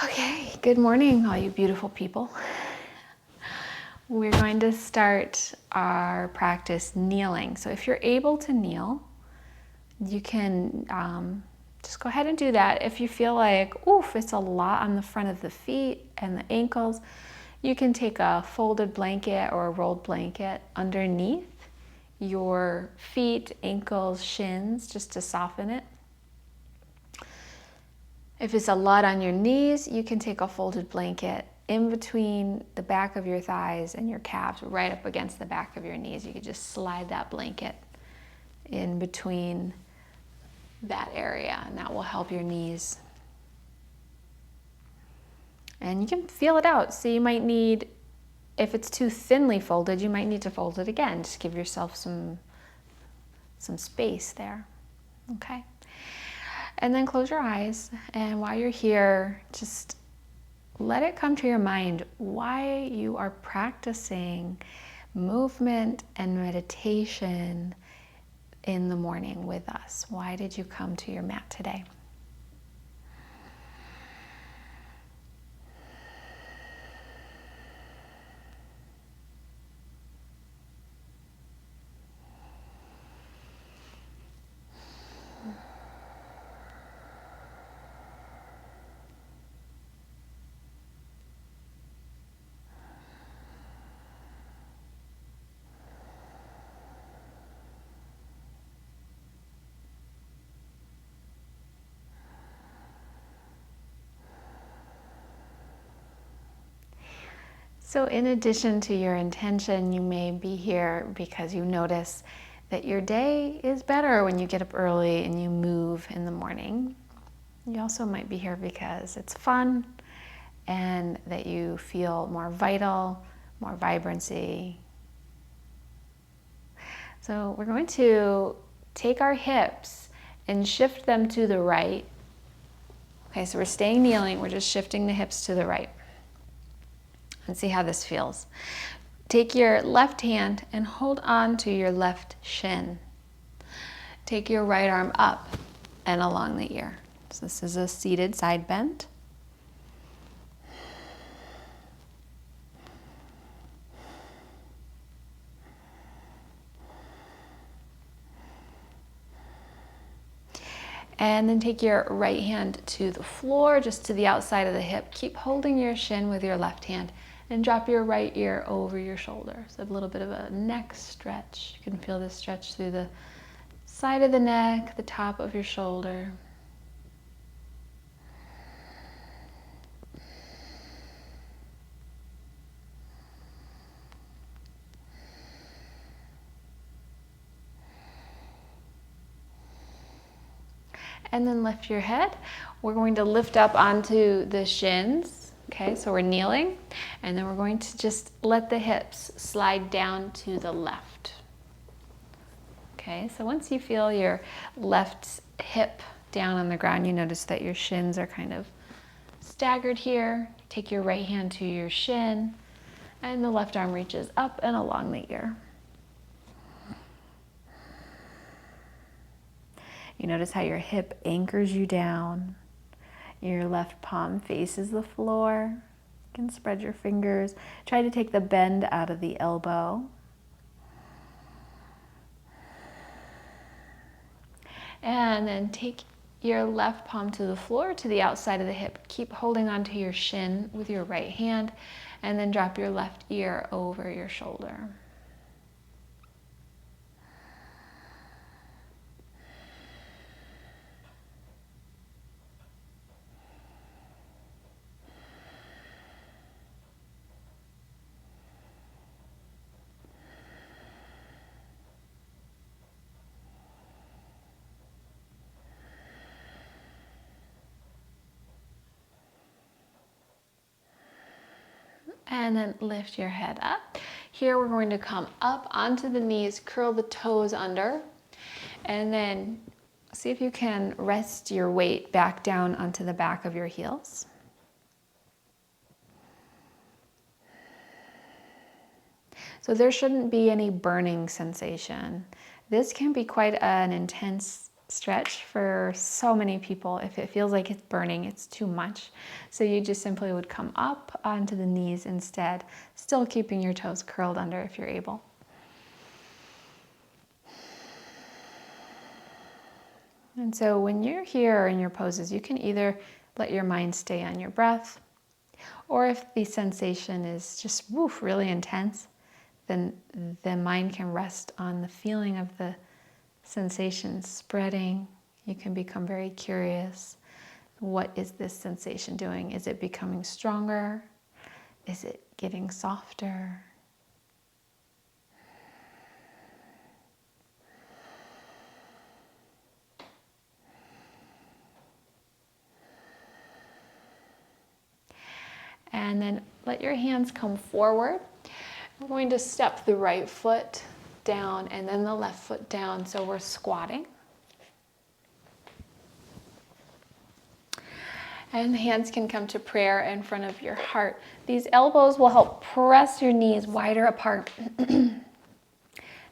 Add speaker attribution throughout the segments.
Speaker 1: Okay, good morning, all you beautiful people. We're going to start our practice kneeling. So if you're able to kneel, you can just go ahead and do that. If you feel like, oof, it's a lot on the front of the feet and the ankles, you can take a folded blanket or a rolled blanket underneath your feet, ankles, shins, just to soften it. If it's a lot on your knees, you can take a folded blanket in between the back of your thighs and your calves, right up against the back of your knees. You could just slide that blanket in between that area, and that will help your knees. And you can feel it out. So you might need, if it's too thinly folded, you might need to fold it again. Just give yourself some space there. Okay. And then close your eyes, and while you're here, just let it come to your mind why you are practicing movement and meditation in the morning with us. Why did you come to your mat today? So in addition to your intention, you may be here because you notice that your day is better when you get up early and you move in the morning. You also might be here because it's fun and that you feel more vital, more vibrancy. So we're going to take our hips and shift them to the right. Okay, so we're staying kneeling, we're just shifting the hips to the right. And see how this feels. Take your left hand and hold on to your left shin. Take your right arm up and along the ear. So this is a seated side bend. And then take your right hand to the floor, just to the outside of the hip. Keep holding your shin with your left hand and drop your right ear over your shoulder. So a little bit of a neck stretch. You can feel this stretch through the side of the neck, the top of your shoulder. And then lift your head. We're going to lift up onto the shins. Okay, so we're kneeling, and then we're going to just let the hips slide down to the left. Okay, so once you feel your left hip down on the ground, you notice that your shins are kind of staggered here. Take your right hand to your shin, and the left arm reaches up and along the ear. You notice how your hip anchors you down. Your left palm faces the floor. You can spread your fingers. Try to take the bend out of the elbow. And then take your left palm to the floor, to the outside of the hip. Keep holding onto your shin with your right hand, and then drop your left ear over your shoulder. And then lift your head up. Here we're going to come up onto the knees, curl the toes under, and then see if you can rest your weight back down onto the back of your heels. So there shouldn't be any burning sensation. This can be quite an intense stretch for so many people. If it feels like it's burning, it's too much. So you just simply would come up onto the knees instead, still keeping your toes curled under if you're able. And so when you're here in your poses, you can either let your mind stay on your breath, or if the sensation is just really intense, then the mind can rest on the feeling of the sensation spreading. You can become very curious. What is this sensation doing? Is it becoming stronger? Is it getting softer? And then let your hands come forward. We're going to step the right foot down and then the left foot down, so we're squatting. And the hands can come to prayer in front of your heart. These elbows will help press your knees wider apart.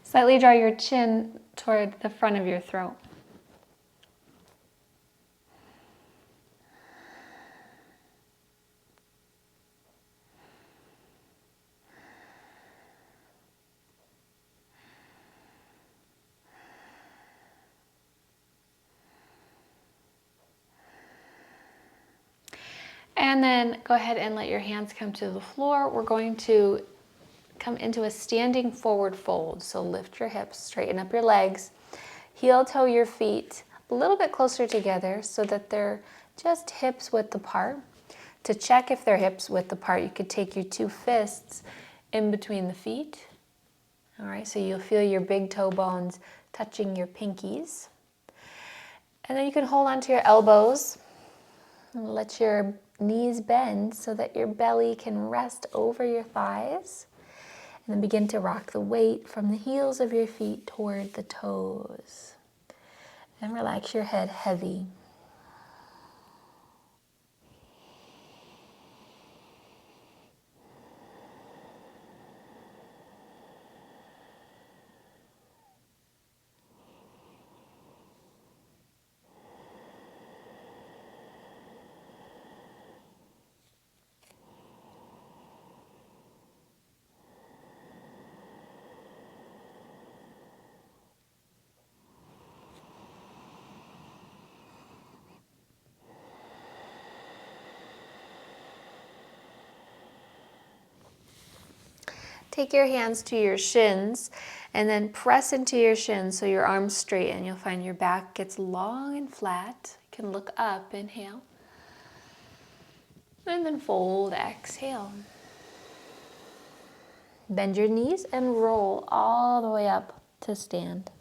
Speaker 1: Slightly draw your chin toward the front of your throat. And then go ahead and let your hands come to the floor. We're going to come into a standing forward fold. So lift your hips, straighten up your legs, heel toe your feet a little bit closer together so that they're just hips width apart. To check if they're hips width apart, you could take your two fists in between the feet. All right, so you'll feel your big toe bones touching your pinkies. And then you can hold onto your elbows and let your knees bend so that your belly can rest over your thighs. And then begin to rock the weight from the heels of your feet toward the toes. And relax your head heavy. Take your hands to your shins and then press into your shins so your arms straighten. You'll find your back gets long and flat. You can look up, inhale. And then fold, exhale. Bend your knees and roll all the way up to stand.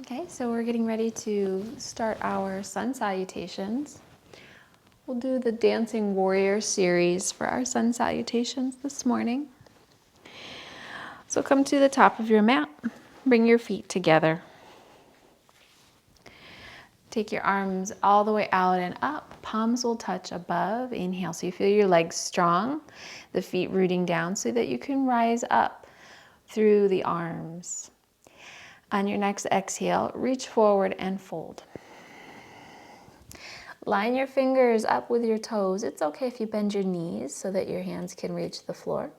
Speaker 1: Okay, so we're getting ready to start our sun salutations. We'll do the Dancing Warrior series for our sun salutations this morning. So come to the top of your mat, bring your feet together. Take your arms all the way out and up. Palms will touch above. Inhale, so you feel your legs strong, the feet rooting down so that you can rise up through the arms. On your next exhale, reach forward and fold. Line your fingers up with your toes. It's okay if you bend your knees so that your hands can reach the floor.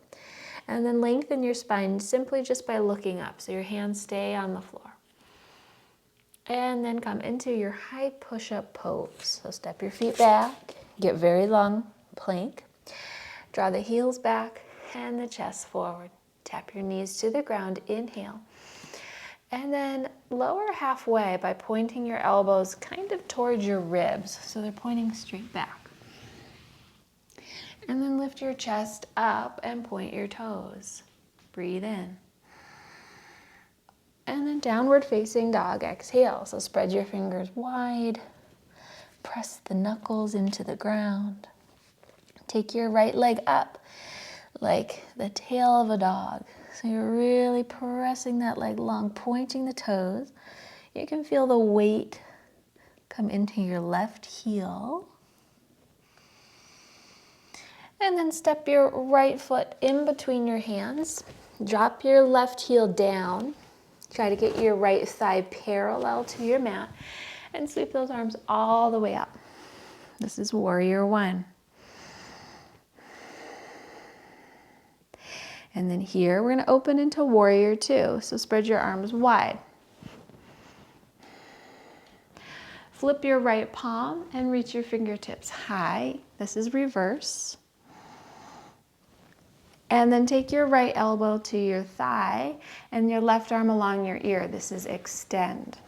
Speaker 1: And then lengthen your spine simply just by looking up, so your hands stay on the floor. And then come into your high push-up pose. So step your feet back, get very long plank. Draw the heels back and the chest forward. Tap your knees to the ground, inhale. And then lower halfway by pointing your elbows kind of towards your ribs, so they're pointing straight back. And then lift your chest up and point your toes. Breathe in. And then downward facing dog, exhale. So spread your fingers wide. Press the knuckles into the ground. Take your right leg up like the tail of a dog. So you're really pressing that leg long, pointing the toes. You can feel the weight come into your left heel. And then step your right foot in between your hands. Drop your left heel down. Try to get your right thigh parallel to your mat and sweep those arms all the way up. This is warrior one. And then here we're going to open into warrior two. So spread your arms wide. Flip your right palm and reach your fingertips high. This is reverse. And then take your right elbow to your thigh and your left arm along your ear. This is extend.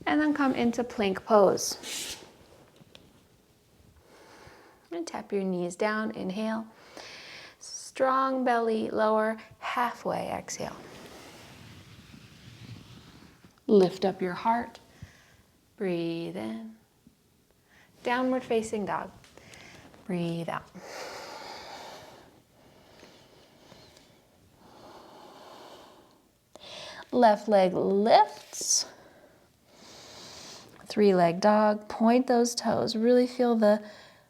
Speaker 1: And then come into plank pose. And tap your knees down, inhale. Strong belly, lower, halfway, exhale. Lift up your heart, breathe in. Downward facing dog, breathe out. Left leg lifts. Three-leg dog, point those toes, really feel the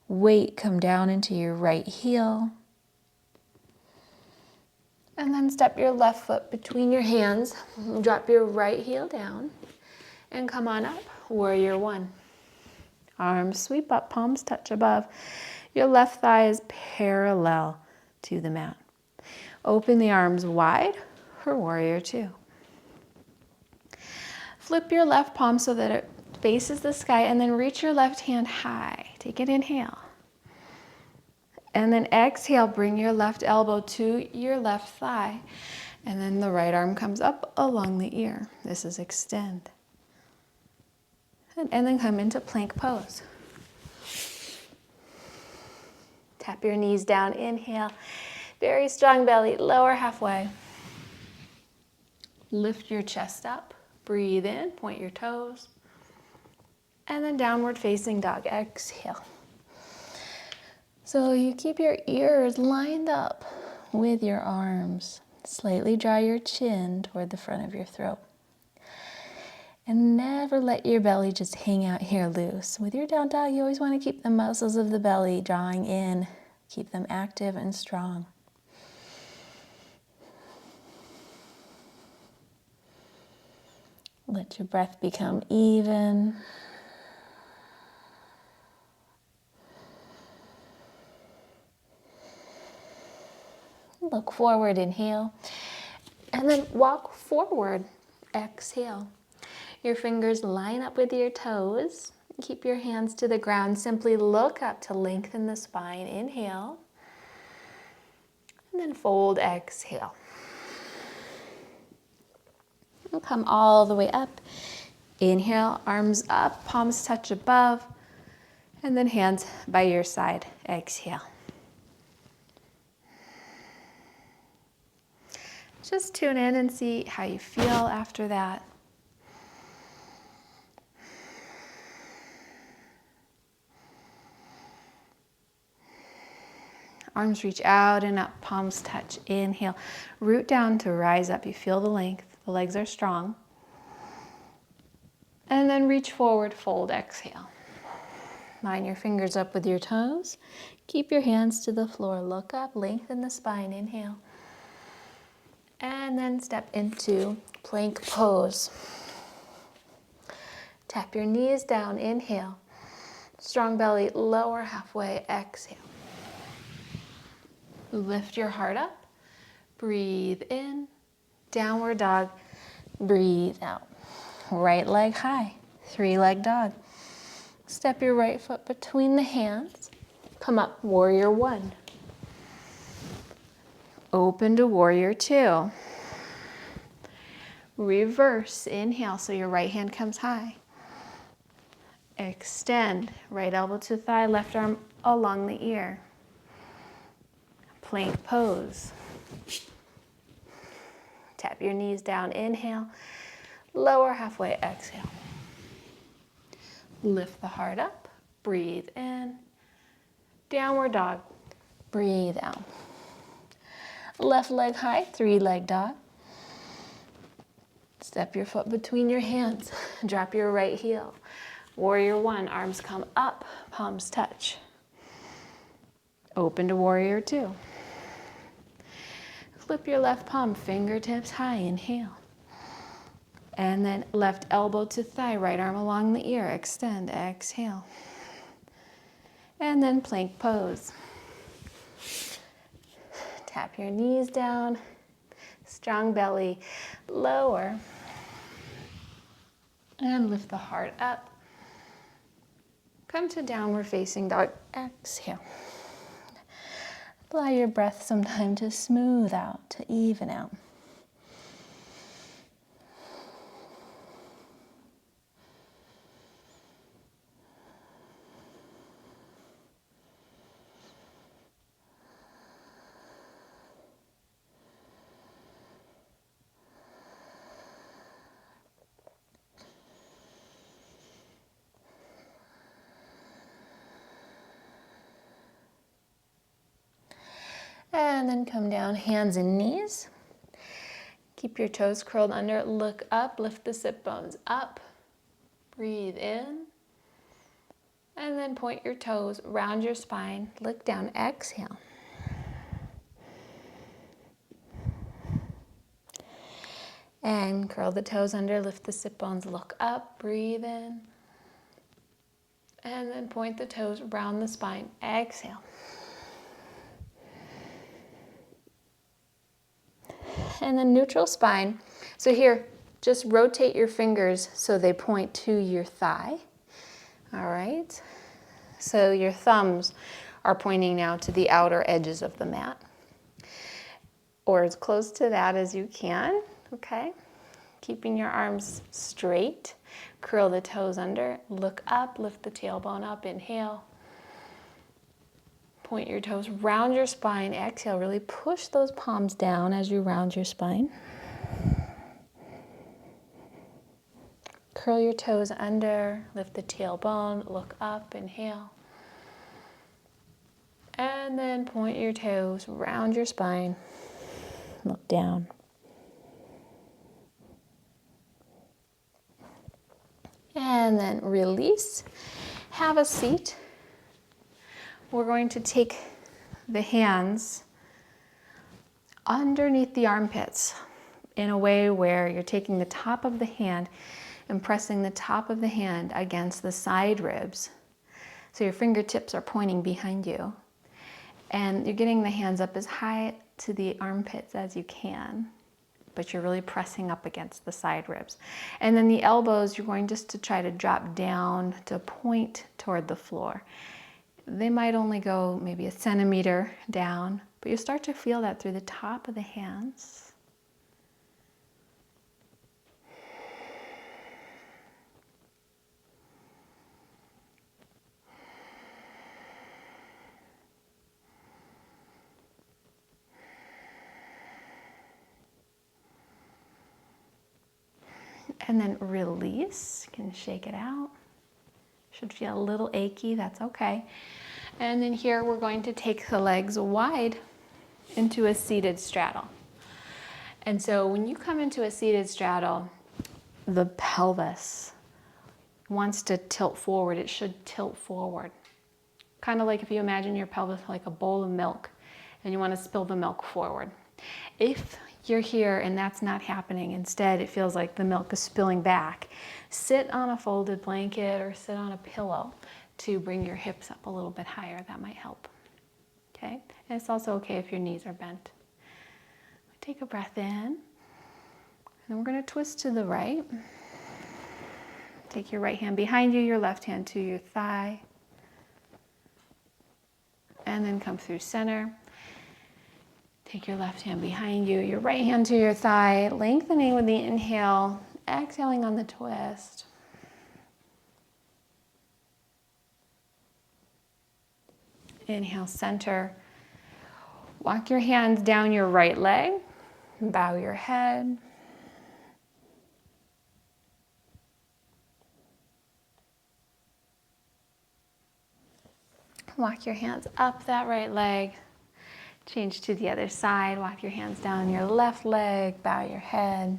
Speaker 1: weight come down into your right heel. And then step your left foot between your hands, drop your right heel down, and come on up, warrior one. Arms sweep up, palms touch above. Your left thigh is parallel to the mat. Open the arms wide for warrior two. Flip your left palm so that it faces the sky, and then reach your left hand high. Take an inhale. And then exhale, bring your left elbow to your left thigh. And then the right arm comes up along the ear. This is extend. And then come into plank pose. Tap your knees down, inhale. Very strong belly, lower halfway. Lift your chest up, breathe in, point your toes. And then downward facing dog, exhale. So you keep your ears lined up with your arms. Slightly draw your chin toward the front of your throat. And never let your belly just hang out here loose. With your down dog, you always want to keep the muscles of the belly drawing in. Keep them active and strong. Let your breath become even. Look forward, inhale, and then walk forward, exhale. Your fingers line up with your toes. Keep your hands to the ground. Simply look up to lengthen the spine, inhale, and then fold, exhale. And come all the way up. Inhale, arms up, palms touch above, and then hands by your side, exhale. Just tune in and see how you feel after that. Arms reach out and up, palms touch. Inhale, root down to rise up. You feel the length, the legs are strong. And then reach forward, fold, exhale. Line your fingers up with your toes. Keep your hands to the floor. Look up, lengthen the spine, inhale. And then step into plank pose. Tap your knees down, inhale. Strong belly, lower halfway, exhale. Lift your heart up, breathe in, downward dog, breathe out. Right leg high, three-leg dog. Step your right foot between the hands, come up, warrior one. Open to warrior two. Reverse, inhale, so your right hand comes high. Extend, right elbow to thigh, left arm along the ear. Plank pose. Tap your knees down, inhale, lower halfway, exhale. Lift the heart up, breathe in, downward dog, breathe out. Left leg high, three-leg dog. Step your foot between your hands, drop your right heel. Warrior one, arms come up, palms touch. Open to warrior two. Flip your left palm, fingertips high, inhale. And then left elbow to thigh, right arm along the ear, extend, exhale. And then plank pose. Tap your knees down, strong belly, lower. And lift the heart up. Come to downward facing dog, exhale. Allow your breath some time to smooth out, to even out. And then come down, hands and knees. Keep your toes curled under, look up, lift the sit bones up. Breathe in. And then point your toes, round your spine, look down, exhale. And curl the toes under, lift the sit bones, look up, breathe in. And then point the toes, round the spine, exhale. And then neutral spine. So here, just rotate your fingers so they point to your thigh. All right. So your thumbs are pointing now to the outer edges of the mat, or as close to that as you can. Okay. Keeping your arms straight. Curl the toes under. Look up. Lift the tailbone up. Inhale. Point your toes, round your spine, exhale. Really push those palms down as you round your spine. Curl your toes under, lift the tailbone, look up, inhale. And then point your toes, round your spine, look down. And then release, have a seat. We're going to take the hands underneath the armpits in a way where you're taking the top of the hand and pressing the top of the hand against the side ribs. So your fingertips are pointing behind you. And you're getting the hands up as high to the armpits as you can, but you're really pressing up against the side ribs. And then the elbows, you're going just to try to drop down to point toward the floor. They might only go maybe a centimeter down, but you start to feel that through the top of the hands. And then release, you can shake it out. Should feel a little achy, that's okay. And then here we're going to take the legs wide into a seated straddle. And so when you come into a seated straddle, the pelvis wants to tilt forward. It should tilt forward. Kind of like if you imagine your pelvis like a bowl of milk and you want to spill the milk forward. If you're here and that's not happening, instead it feels like the milk is spilling back, sit on a folded blanket or sit on a pillow to bring your hips up a little bit higher. That might help. Okay? And it's also okay if your knees are bent. Take a breath in, and then we're going to twist to the right. Take your right hand behind you, your left hand to your thigh, and then come through center. Take your left hand behind you, your right hand to your thigh, lengthening with the inhale, exhaling on the twist. Inhale, center. Walk your hands down your right leg, bow your head. Walk your hands up that right leg. Change to the other side. Walk your hands down your left leg. Bow your head.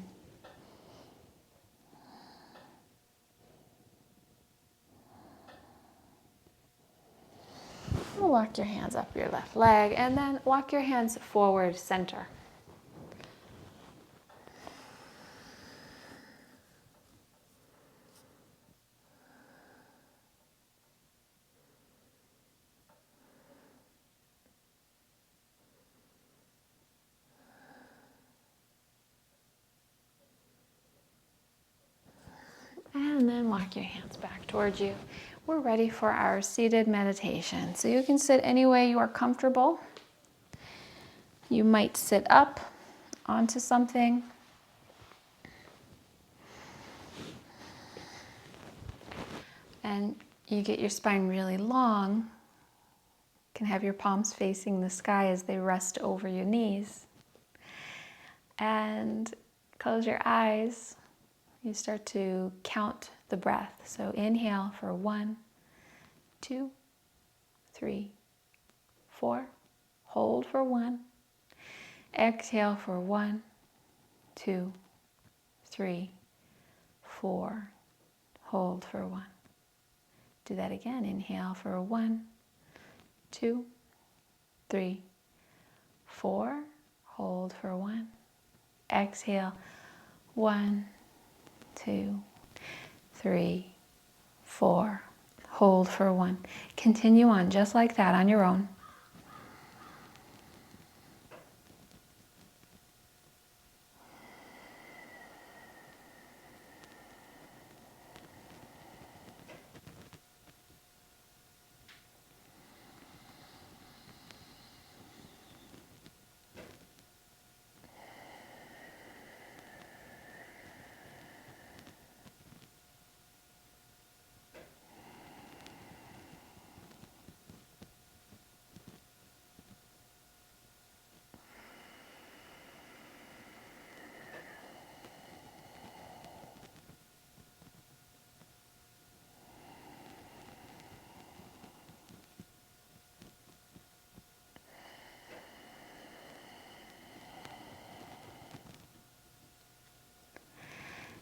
Speaker 1: Walk your hands up your left leg and then walk your hands forward center. And then walk your hands back towards you. We're ready for our seated meditation. So you can sit any way you are comfortable. You might sit up onto something. And you get your spine really long. You can have your palms facing the sky as they rest over your knees. And close your eyes. You start to count the breath. So inhale for 1, 2, 3, 4. Hold for 1. Exhale for 1, 2, 3, 4. Hold for 1. Do that again. Inhale for 1, 2, 3, 4. Hold for 1. Exhale. 1, 2, 3, 4. Hold for 1. Continue on just like that on your own.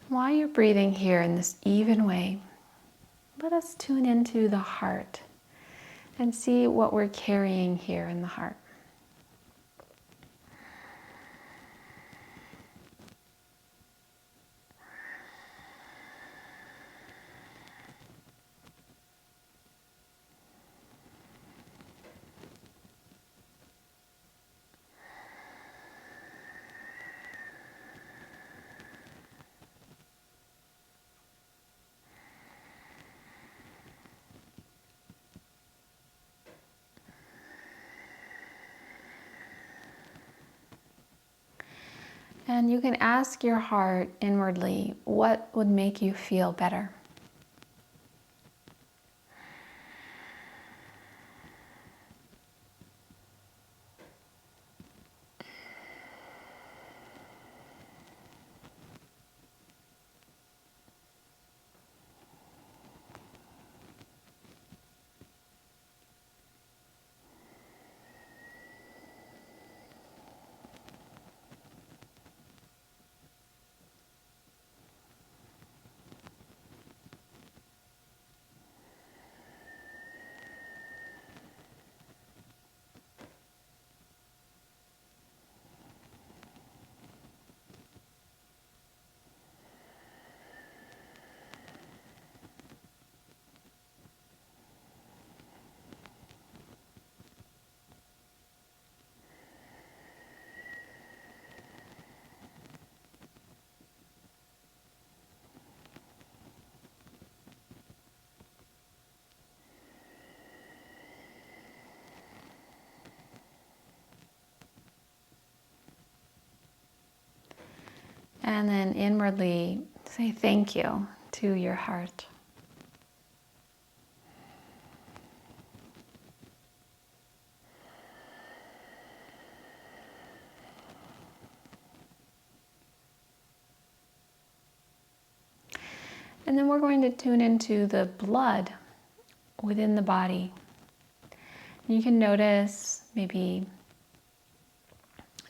Speaker 1: While you're breathing here in this even way, let us tune into the heart and see what we're carrying here in the heart. And you can ask your heart inwardly, what would make you feel better? And then inwardly say thank you to your heart. And then we're going to tune into the blood within the body. You can notice maybe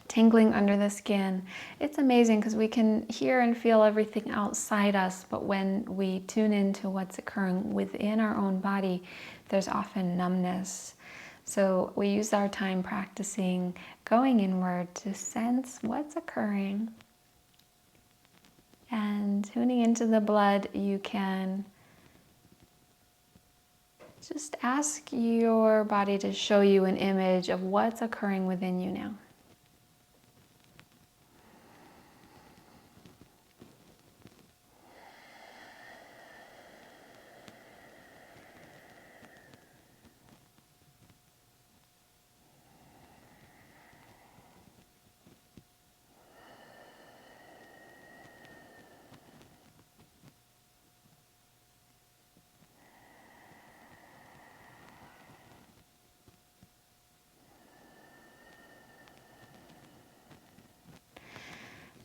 Speaker 1: tingling under the skin. It's amazing because we can hear and feel everything outside us, but when we tune into what's occurring within our own body, there's often numbness. So we use our time practicing going inward to sense what's occurring. And tuning into the blood, you can just ask your body to show you an image of what's occurring within you now.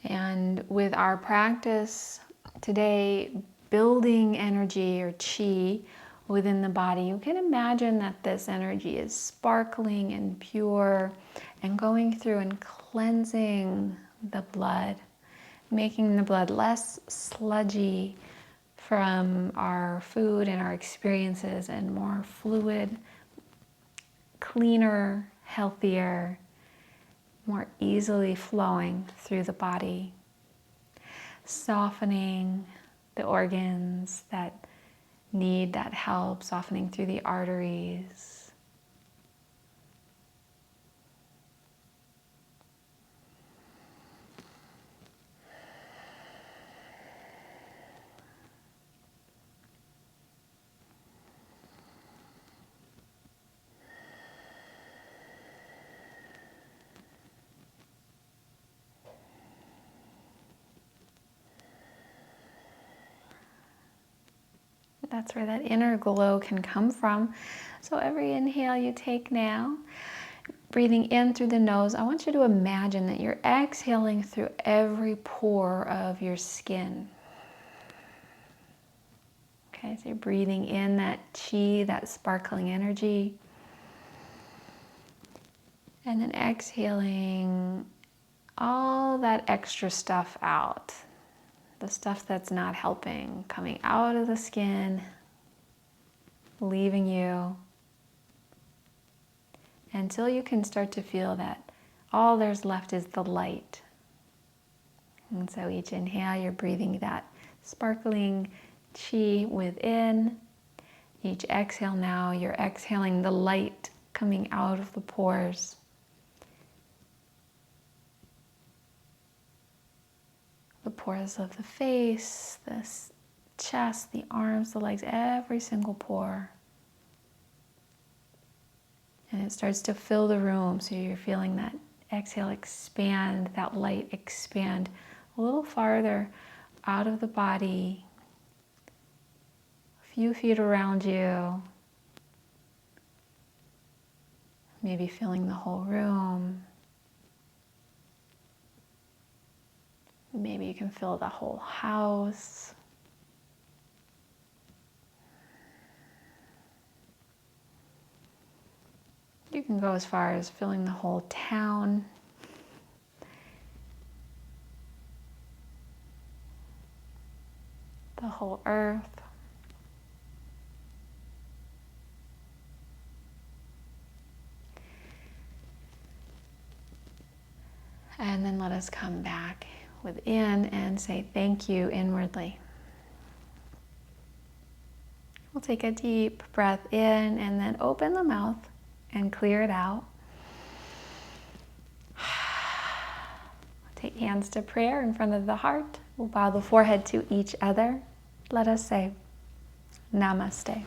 Speaker 1: And with our practice today, building energy or chi within the body, you can imagine that this energy is sparkling and pure and going through and cleansing the blood, making the blood less sludgy from our food and our experiences and more fluid, cleaner, healthier, more easily flowing through the body, softening the organs that need that help, softening through the arteries. That's where that inner glow can come from. So every inhale you take now, breathing in through the nose, I want you to imagine that you're exhaling through every pore of your skin. Okay, so you're breathing in that chi, that sparkling energy. And then exhaling all that extra stuff out. The stuff that's not helping, coming out of the skin, leaving you, until you can start to feel that all there's left is the light. And so each inhale, you're breathing that sparkling chi within. Each exhale now, you're exhaling the light coming out of the pores. The pores of the face, the chest, the arms, the legs, every single pore. And it starts to fill the room, so you're feeling that exhale expand, that light expand a little farther out of the body, a few feet around you, maybe filling the whole room. Maybe you can fill the whole house. You can go as far as filling the whole town. The whole earth. And then let us come back within and say thank you inwardly. We'll take a deep breath in and then open the mouth and clear it out. Take hands to prayer in front of the heart. We'll bow the forehead to each other. Let us say Namaste.